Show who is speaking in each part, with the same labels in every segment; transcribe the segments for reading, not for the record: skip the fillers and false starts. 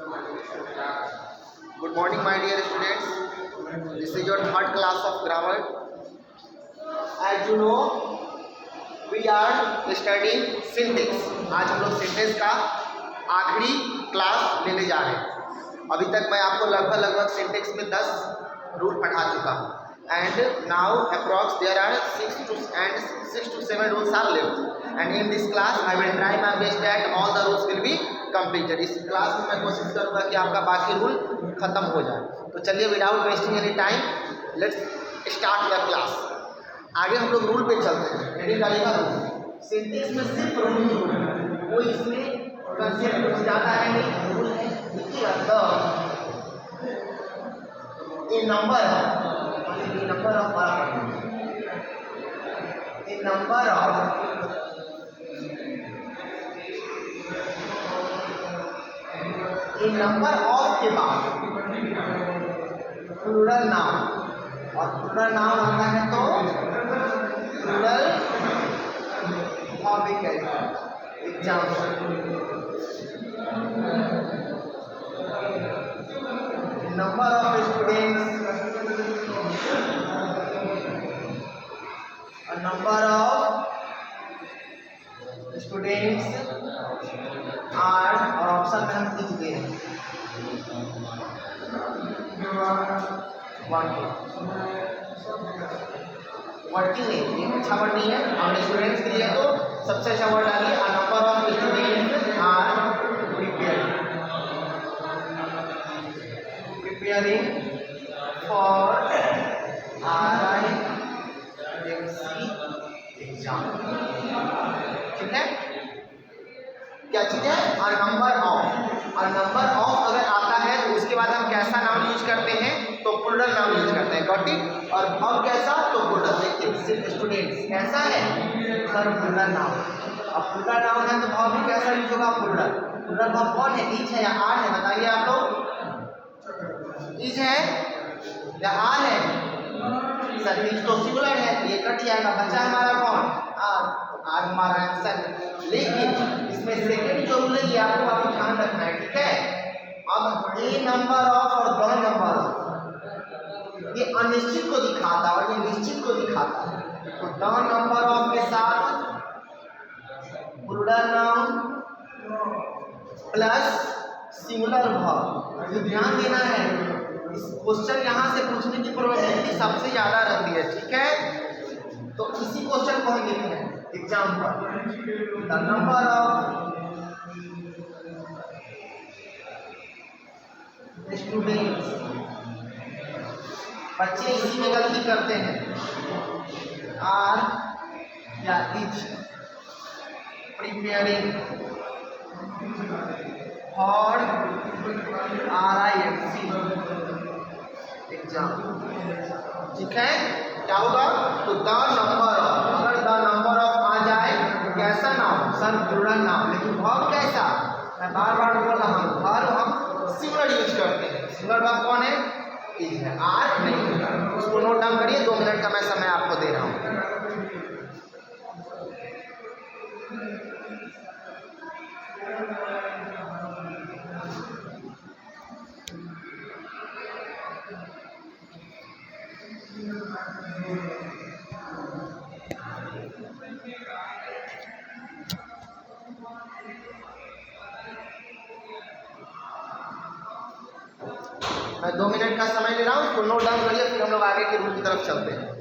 Speaker 1: Good morning, my dear students. This is your third class of grammar. As you know, we are studying syntax. आज हम लोग syntax का आखिरी class लेने जा रहे हैं। अभी तक मैं आपको लगभग सिंटेक्स में 10 रूल पढ़ा चुका हूँ। And now approx there are 6 to 7 rules are left. And in this class I will try my best that all the rules will be completed. इस क्लास में मैं कोशिश करूँगा कि आपका बाकी रूल खत्म हो जाए। तो चलिए without wasting any time let's start the class. आगे हम लोग रूल पे चलते हैं। हेडिंग डालिएगा रूल। सिंटेक्स में सिर्फ रूल ही रूल है, कोई इसमें कंसेप्ट कुछ ज़्यादा है नहीं, रूल है। देखिए द नंबर ऑफ के बाद प्लूरल नाउन, और प्लूरल नाउन आता है तो प्लूरल ऑब्जेक्ट है। Example number of students, number of students are, और ऑप्शन में हम लिख दे रहे हैं 1 वर्किंग है, ये अच्छा वर्ड नहीं है। हमने स्टूडेंट्स के लिए तो सबसे अच्छा वर्ड डालिए a number of students are preparing for exam. ठीक है, क्या चीज है? और नंबर ऑफ अगर आता है तो उसके बाद हम कैसा नाउन यूज करते हैं? तो प्लूरल नाउन यूज करते हैं। Got it? और अब कैसा? तो प्लूरल। देखिए सिर्फ स्टूडेंट्स कैसा है सर? Plural noun. अब प्लूरल नाउन है तो भाव भी कैसा यूज होगा? प्लूरल भाव कौन है? ईच है या आर है? बताइए आप लोग। ईच है या आर है? सर ईच तो सिंगुलर है, ये कट जाएगा, बचा हमारा कौन? आर हमारा आंसर। लेकिन इसमें सेकंड जो रूल है ये आपको ध्यान रखना है। ठीक है, अब ए नंबर ऑफ और द नंबर ऑफ ये अनिश्चित को दिखाता है और ये निश्चित को दिखाता है। तो द नंबर ऑफ के साथ plural noun plus singular verb. तो ध्यान देना है, इस क्वेश्चन यहाँ से पूछने की प्रोबेबिलिटी सबसे ज्यादा रहती है। ठीक है, तो इसी क्वेश्चन को हम लिखते हैं। Example the number of students, बच्चे इसी में गलती करते हैं। आर या is preparing for RIMC exam. ठीक है, क्या होगा? तो द नंबर ऑफ, अगर द नंबर ऑफ आ जाए तो कैसा नाउन? Sir plural noun. लेकिन वर्ब कैसा? मैं बार बार बोल रहा हूँ, वर्ब हम सिंगुलर यूज करते हैं। सिंगुलर वर्ब कौन है? इज है, आर नहीं। उसको नोट डाउन करिए, 2 मिनट का मैं समय आपको दे रहा हूँ। मैं 2 मिनट का समय ले रहा हूँ, उसको नोट डाउन करिए, फिर हम लोग आगे के रूल की तरफ चलते हैं।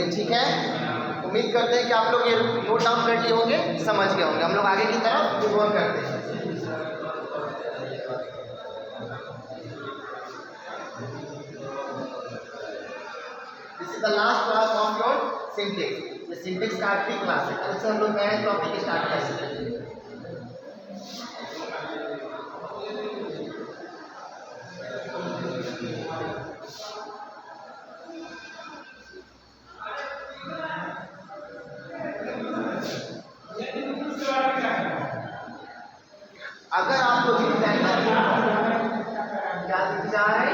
Speaker 1: लिए, ठीक है। उम्मीद करते हैं कि आप लोग ये नोट डाउन कर लिए होंगे, समझ गए होंगे। हम लोग आगे की तरफ मूव ऑन करते हैं। This is the last class of your syntax. ये सिंटेक्स का आखिरी क्लास है, कल से हम लोग नया टॉपिक स्टार्ट कर सकते हैं। अगर आपको दिख जाए क्या दिख जाए,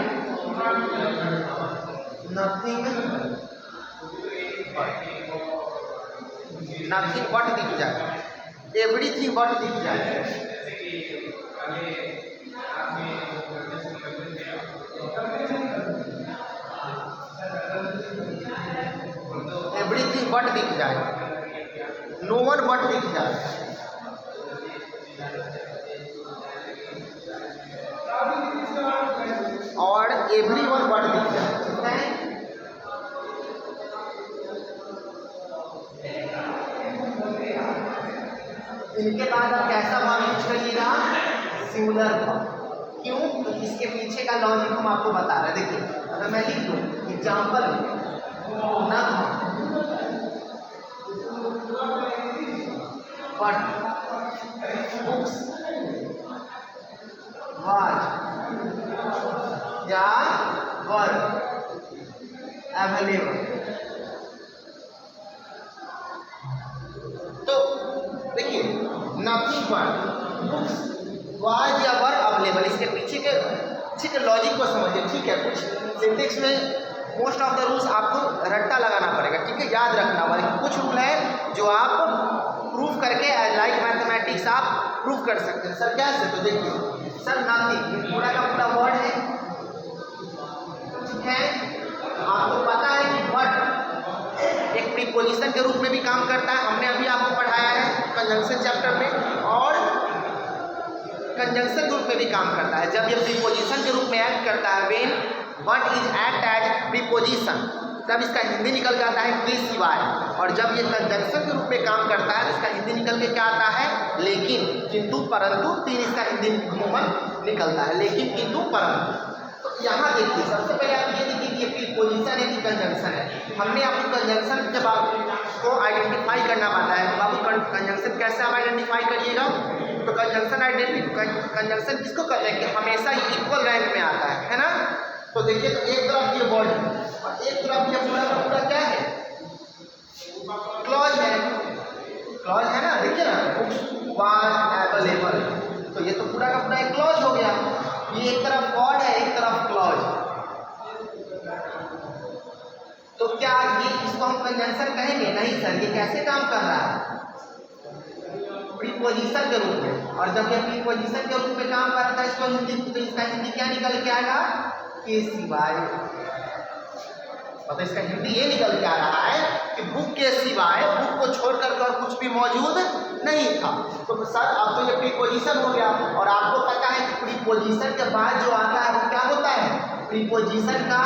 Speaker 1: नथिंग बट दिख जाए, एवरीथिंग बट दिख जाए, एवरीथिंग बट दिख जाए, नो वन बट दिख जाए, और एवरीवन बट दिख जाए, ठीक है। इनके बाद आप कैसा वर्ब यूज करिएगा, सिंगुलर वर्ब। क्यों? तो इसके पीछे का लॉजिक हम आपको बता रहे हैं। देखिए अगर मैं लिख दूं एग्जाम्पल ना बट बुक्स वाज या वर अवेलेबल, तो देखिए नथिंग बट बुक्स वाज या वर अवेलेबल, इसके पीछे के लॉजिक को समझिए, ठीक है। कुछ सिंटेक्स में मोस्ट ऑफ द रूल्स आपको रट्टा लगाना पड़ेगा, ठीक है, याद रखना होगा। लेकिन कुछ रूल है जो आप प्रूफ करके लाइक मैथमेटिक्स आप प्रूफ कर सकते हैं। सर कैसे? तो देखिए सर नथिंग पूरा का पूरा वर्ड है, ठीक है। आपको पता है कि बट एक प्रीपोजिशन के रूप में भी काम करता है, हमने अभी आपको पढ़ाया है कंजंक्शन चैप्टर में, और कंजंक्शन रूप में भी काम करता है। जब ये प्रीपोजिशन के रूप में एक्ट करता है, when but is act as preposition, तब इसका हिंदी निकल जाता है के सिवाय। और जब ये कंजंक्शन के रूप में काम करता है तो इसका हिंदी निकल के क्या आता है, लेकिन, किंतु, परंतु, तीन इसका हिंदी अमूमन निकलता है, लेकिन, किंतु, परंतु। तो यहाँ देखिए सबसे पहले आप ये देखिए कि ये प्रीपोजिशन है कि कंजंक्शन है। हमने आपको कंजंक्शन जब आपको आइडेंटिफाई करना पड़ता है, तो आपको कंजंक्शन कैसे आप आइडेंटिफाई करिएगा, तो कंजंक्शन किसको कहते हैं कि हमेशा इक्वल रैंक में आता है ना। तो देखिए तो एक तरफ ये वर्ड है और एक तरफ ये पूरा का पूरा क्या है, क्लॉज है, क्लॉज है ना। देखिए ना बुक्स वाज अवेलेबल, तो ये तो पूरा का पूरा एक क्लॉज हो गया। ये एक तरफ वर्ड है, एक तरफ क्लॉज, तो क्या ये इसको हम कंजंक्शन कहेंगे? नहीं सर, ये कैसे काम कर रहा है, प्रीपोजिशन के रूप में। और जब ये प्रीपोजिशन के रूप में काम कर रहा था इसको हिंदी, तो इसका हिंदी क्या निकल के आएगा, के सिवाय। मतलब इसका हिंदी ये निकल के आ रहा है कि बुक के सिवाय, बुक को छोड़कर और कुछ भी मौजूद नहीं था। तो सर अब तो ये प्रीपोजिशन हो गया, और आपको पता है कि प्रीपोजिशन के बाद जो आता है वो क्या होता है, प्रीपोजिशन का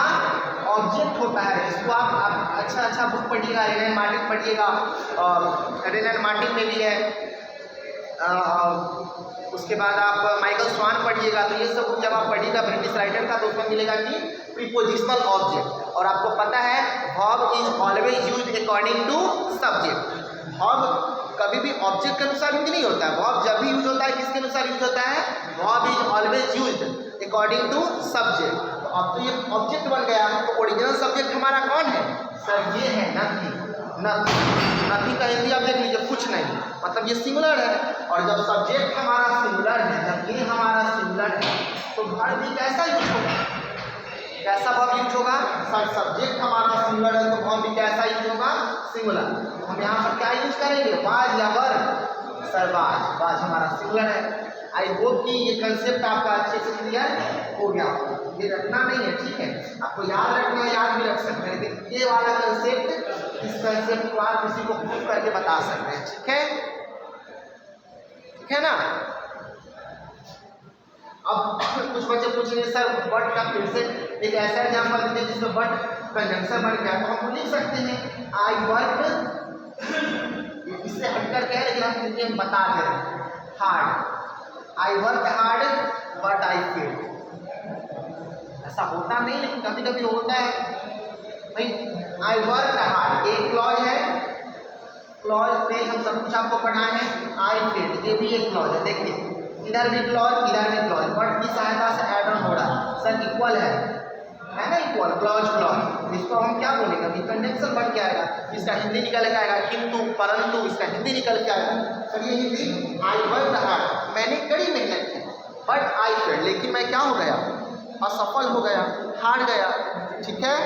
Speaker 1: ऑब्जेक्ट होता है। इसको आप अच्छा बुक पढ़िएगा, रेन मार्टिन पढ़िएगा, रेन मार्टिन में भी है, उसके बाद आप माइकल स्वान पढ़िएगा। तो ये सब जब आप पढ़िएगा ब्रिटिश राइटर का, तो उसमें मिलेगा कि प्रीपोजिशनल ऑब्जेक्ट। और आपको पता है verb is always used according to subject. Verb कभी भी ऑब्जेक्ट के अनुसार यूज नहीं होता है। वर्ब जब भी यूज होता है किसके अनुसार यूज होता है, verb is always used according to subject. तो अब तो ये ऑब्जेक्ट बन गया, तो ओरिजिनल सब्जेक्ट हमारा कौन है सर, ये है नथिंग। नथिंग का हिंदी आप देख लीजिए, कुछ नहीं, मतलब ये सिंगुलर है। और जब सब्जेक्ट हमारा सिंगुलर है, जब ये हमारा सिंगुलर है, तो वर्ब भी कैसा यूज होगा, कैसा वर्ब यूज होगा सर, सब्जेक्ट हमारा सिंगुलर है तो वर्ब भी कैसा यूज होगा, सिंगुलर। हम यहाँ पर क्या यूज करेंगे, वाज या वर, सर वाज, वाज हमारा सिंगुलर है। आई होप कि ये कंसेप्ट आपका अच्छे से क्लियर हो गया। ये रखना नहीं है, ठीक है, आपको याद रखना, याद भी रख सकते हैं, लेकिन ये वाला कंसेप्ट, इस कंसेप्ट को आप किसी को प्रूव करके बता सकते हैं, ठीक है, ठीक है ना। अब कुछ बच्चे पूछेंगे सर बट का फिर से एक ऐसा एग्जाम्पल दीजिए जिसमें बट कंजंक्शन बन गया तो हम लिख सकते हैं आई वर्क, इससे हटकर क्या है लेकिन हम बता दे रहे हैं hard, I work hard but I fail. ऐसा होता नहीं लेकिन कभी कभी होता है भाई। आई वर्क हार्ड एक क्लॉज है, क्लॉज पे हम सब कुछ आपको पढ़ाए हैं। आई फेल ये भी एक क्लॉज है, देखिए इधर भी क्लॉज इधर भी क्लॉज, बट की सहायता से ऐड ऑन हो रहा है सर, इक्वल है ना, इक्वल क्लॉज क्लॉज। इसको हम क्या बोलेंगे अभी कंजंक्शन बन के आएगा, इसका हिंदी निकल के आएगा किंतु परंतु, इसका हिंदी निकल के आएगा सर ये हिंदी। आई वर्क हार्ड मैंने कड़ी मेहनत की बट आई फेल, लेकिन मैं क्या हो गया असफल हो गया, हार गया। ठीक है,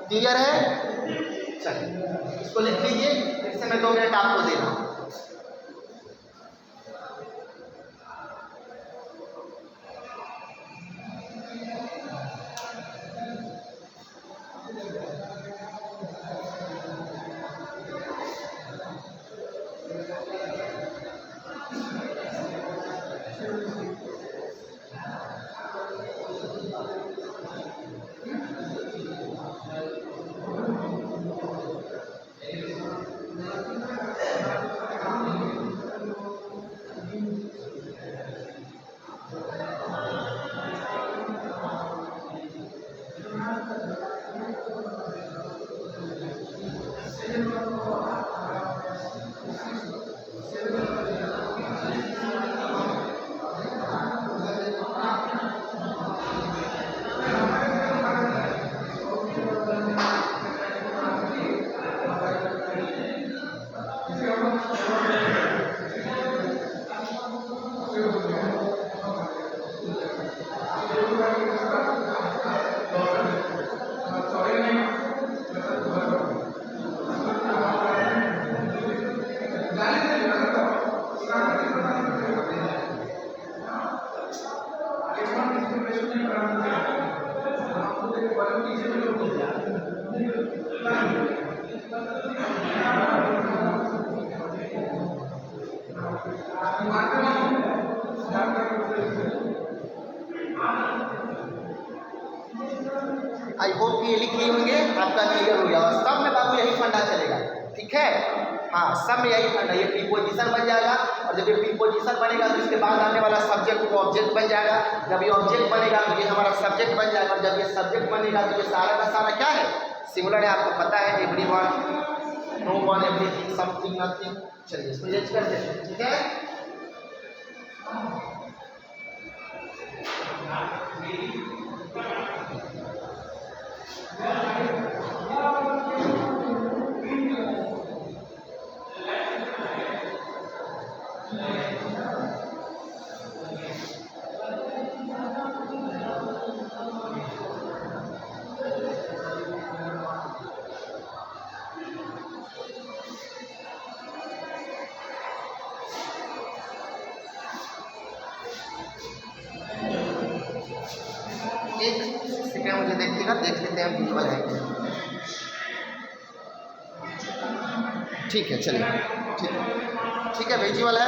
Speaker 1: क्लियर है? चलिए इसको लिख लीजिए, फिर से मैं 2 मिनट आपको दे रहा हूँ। आई होप ये लिख लिए होंगे, आपका क्लियर हो गया। और सब में बाबू यही फंडा चलेगा, ठीक है? हाँ, सब में यही फंडा, ये प्रीपोजिशन बन जाएगा और जब ये प्रीपोजिशन बनेगा तो इसके बाद आने वाला सब्जेक्ट वो ऑब्जेक्ट बन जाएगा। जब ये ऑब्जेक्ट बनेगा तो ये हमारा सब्जेक्ट बन जाएगा और जब ये सब्जेक्ट बनेगा तो ये सारा का सारा क्या है? सिंगुलर है, आपको पता है। Everyone, no one, everything, something, nothing. चलिए इसको चेंज कर देते हैं, ठीक है? एक सेकंड मुझे देखिएगा, देख लेते हैं विजुअल है क्या। ठीक है, चलिए, ठीक है, विजुअल है।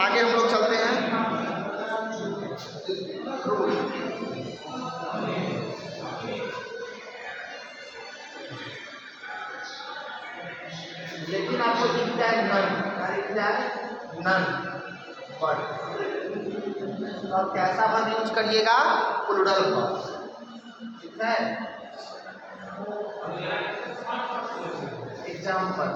Speaker 1: आगे हम लोग चलते हैं। लेकिन आपको दिखता है नन, बट अब कैसा वर्ब यूज करिएगा? प्लूरल वर्ब, ठीक है? Example,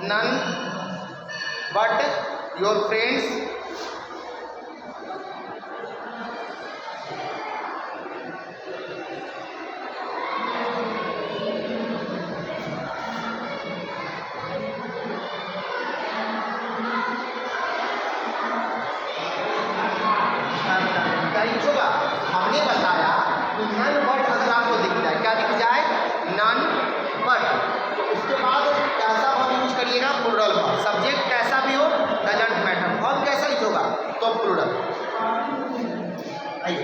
Speaker 1: none but your friends होगा। हमने बताया कि नन बट अगर आपको दिख जाए, क्या दिख जाए? नन बट, तो उसके बाद कैसा वर्ब यूज करिएगा? Plural verb. सब्जेक्ट कैसा भी हो, डजंट मैटर, वर्ब कैसा ही होगा तो प्लूरल। आइए,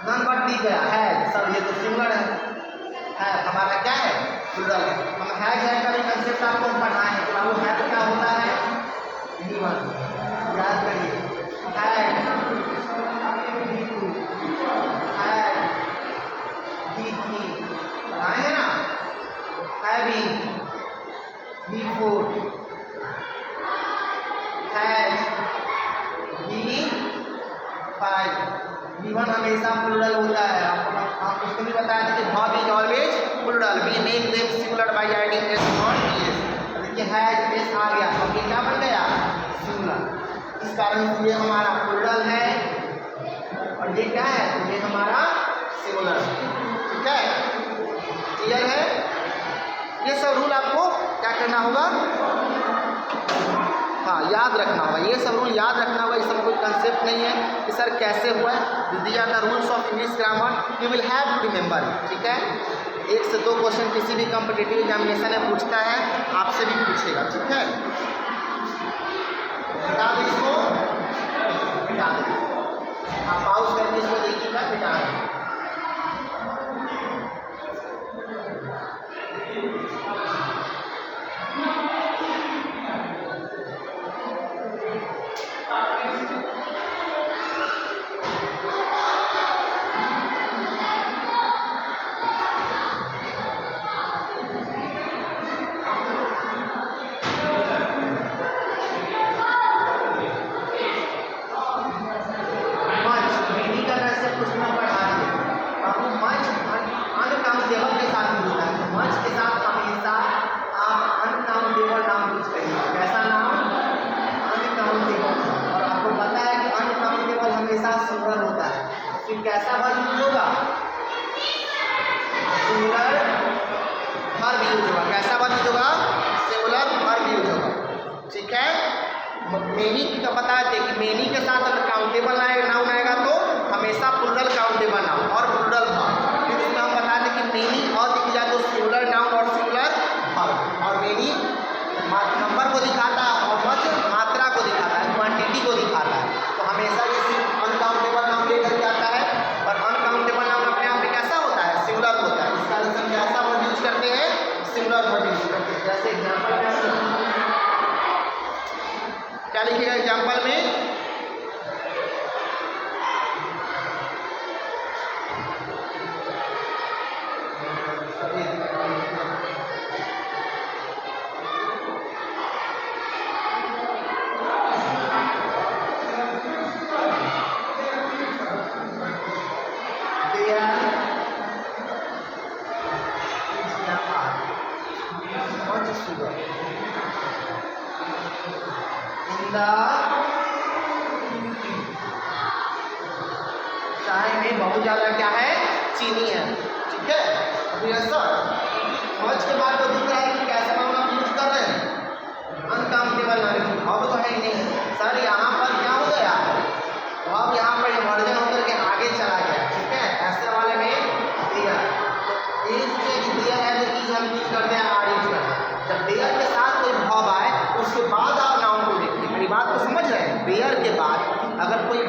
Speaker 1: नन बट दिख गया है सब, ये तो सिंगुलर है हमारा क्या है? प्लूरल। हम है का भी कंसेप्ट आपको पढ़ाए हैं, तो वो है तो क्या होता है? याद करिए, है having, before, has, B5, B1 हमेशा प्लूरल होता है। आप उसको भी बताया था कि verb is always plural, we make them singular by adding s on es। देखिए has s आ गया तो ये क्या बन गया, सिंगुलर। इस कारण ये हमारा प्लूरल है और ये क्या है, ये हमारा सिंगुलर। ठीक है, क्लियर है। ये सब रूल आपको क्या करना होगा, हाँ याद रखना होगा। ये सब रूल याद रखना होगा, इसमें कोई कंसेप्ट नहीं है कि सर कैसे हुआ है। These are the rules of English grammar, you will have to remember. ठीक है, 1 से 2 क्वेश्चन किसी भी कॉम्पिटिटिव एग्जामिनेशन में पूछता है, आपसे भी पूछेगा। ठीक है, बता दो इसको, बता दो, आप पाउज करके इसको देखिएगा, बता दो। कैसा वर्ब यूज होगा, सिंगुलर वर्ब यूज होगा। कैसा वर्ब यूज होगा, सिंगुलर वर्ब यूज होगा। ठीक है, मेनी की तो बताए थे कि मेनी के साथ अगर काउंटेबल नाउन आएगा तो हमेशा प्लूरल काउंटेबल नाउन और प्लूरल वर्ब। फिर उसमें हम बताए थे कि मेनी और दिख जाए तो सिंगुलर नाउन और सिंगुलर वर्ब। और मेनी नंबर को दिखाता है और मच मात्रा को दिखाता है, क्वांटिटी को दिखाता है। तो हमेशा ये अनकाउंटेबल नाउन लेकर के आता है और अनकाउंटेबल नाउन अपने आप में कैसा होता है, सिंगुलर होता है। इस कारण से हम कैसा वर्ब यूज करते हैं, सिंगुलर वर्ब यूज करते हैं। जैसे एग्जांपल में क्या लिखिएगा, एग्जांपल में चाय में बहुत ज़्यादा क्या है, चीनी है। ठीक है, अभी सर मच के बाद तो दिख रहा है कि कैसा नाउन आप यूज कर रहे हैं, अनकाउंटेबल नाउन। अब तो है ही नहीं सर, यहाँ पर क्या हो गया, अब यहाँ पर इमर्जन होकर के आगे चला गया। ठीक है, ऐसे वाले में दिया तो इज दिया है तो चीज हम यूज करते हैं, आर यूज करते हैं। जब देयर के साथ कोई भाव आए तो उसके बाद आप नाउन को देखिए। मेरी बात को समझ रहे हैं, देयर के बाद अगर कोई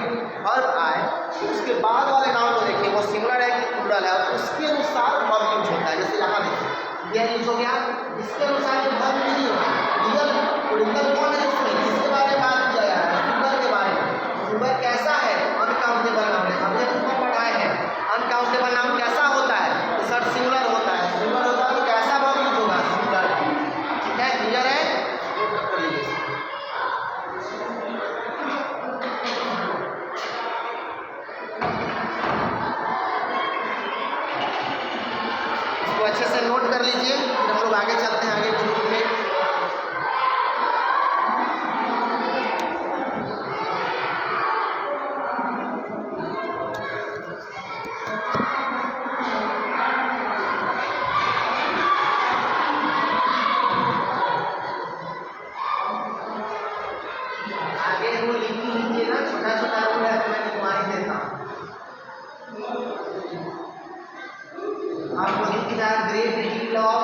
Speaker 1: वर्ब आए तो उसके बाद वाले नाउन को देखिए, वो सिंगुलर है कि प्लूरल है, उसके अनुसार वर्ब यूज होता है। जैसे यहाँ देखिए देयर यूज हो गया, इसके अनुसार जो वर्ब यूज नहीं होगा। रियल ओरिजिनल कौन है इसमें, किसके बारे में बात किया गया है, सिंगुलर के बारे में। सिंगुलर कैसा है, अनकाउंटेबल नाउन है। हमने उसको पढ़ाए हैं अनकाउंटेबल नाउन कैसा होता है, तो सर सिंगुलर होता है। सिंगुलर होता है तो कैसा वर्ब यूज होगा, सिंगुलर। ठीक है, क्लियर है, नोट कर लीजिए। अच्छे से नोट कर लीजिए, फिर हम लोग आगे चलते हैं आगे ग्रुप में। आगे वो लिख लीजिए ना, छोटा छोटा रूल है तो मैं लिखवा ही देता हूँ। आपको लिख जाए ग्रेट डील ऑफ,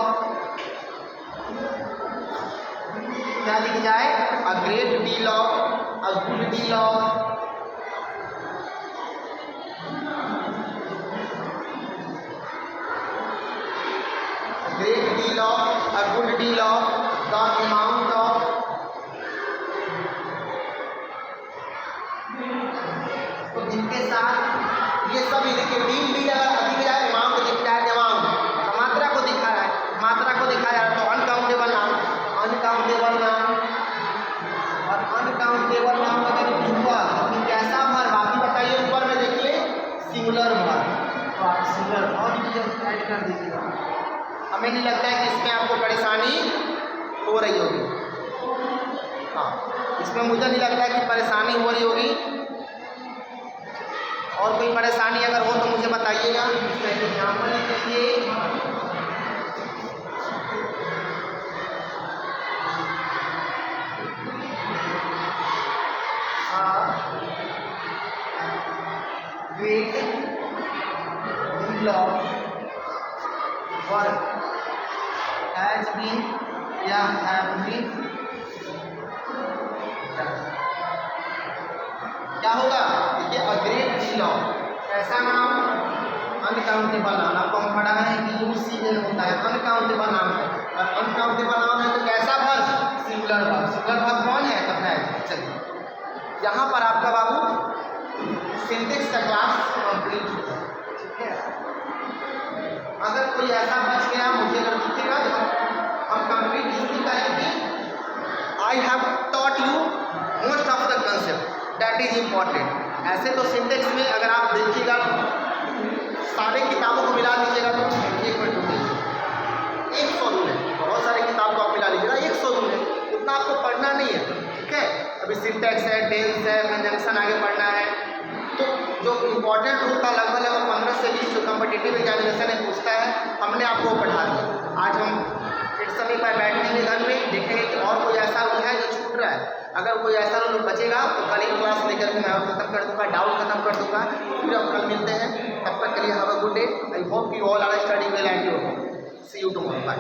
Speaker 1: क्या लिख जाए, a great deal of, a good deal of, great deal of, a good deal of, the amount of, तो इनके साथ ये सब देखिए डील अगर अधिक जाए, अमाउंट दिख जाए, अमाउंट मात्रा को दिखा रहा है, मात्रा को दिखा कर दीजिएगा। हमें नहीं लगता है कि इसमें आपको परेशानी हो रही होगी। हाँ, इसमें मुझे नहीं लगता है कि परेशानी हो रही होगी। और कोई परेशानी अगर हो तो मुझे बताइएगा। एग्जाम्पल लिखिए, great deal of work has been या have been done। क्या होगा? देखिए, a great deal of ऐसा नाम अनकाउंटेबल नाम, आपको हम पढ़ा है कि UCL होता है, अनकाउंटेबल नाम है। और अनकाउंटेबल नाम है तो कैसा verb? Singular verb. Singular verb कौन है? तो है। चलिए, यहाँ पर आपका बाबू सिंटेक्स का क्लास कंप्लीट होता है। ठीक है, अगर कोई ऐसा बच गया मुझे अगर दिखेगा तो हम कंप्लीट इसलिए करेंगे, I have taught you most of the concept that is important. ऐसे तो सिंटेक्स में अगर आप देखिएगा सारे किताबों को मिला दीजिएगा तो 100 रूल है। बहुत सारे किताब को आप मिला लीजिएगा 100 रूल है, उतना आपको पढ़ना नहीं है। ठीक है, अभी सिंटेक्स है, टेंस है, कंजंक्शन आगे पढ़ना है। तो जो इम्पोर्टेंट रूल था लगभग 15 से 20 जो कॉम्पिटिटिव एग्जामिनेशन में पूछता है, हमने आपको पढ़ा दिया। आज हम इस समय पर बैठेंगे घर में, देखेंगे कि और कोई ऐसा रूल है जो छूट रहा है। अगर कोई ऐसा रूल बचेगा तो कल एक क्लास लेकर के मैं और खत्म कर दूंगा, डाउट खत्म कर दूंगा। फिर अब कल मिलते हैं, तब तक के लिए have a good day. I hope you all are studying well and you see you tomorrow. Bye.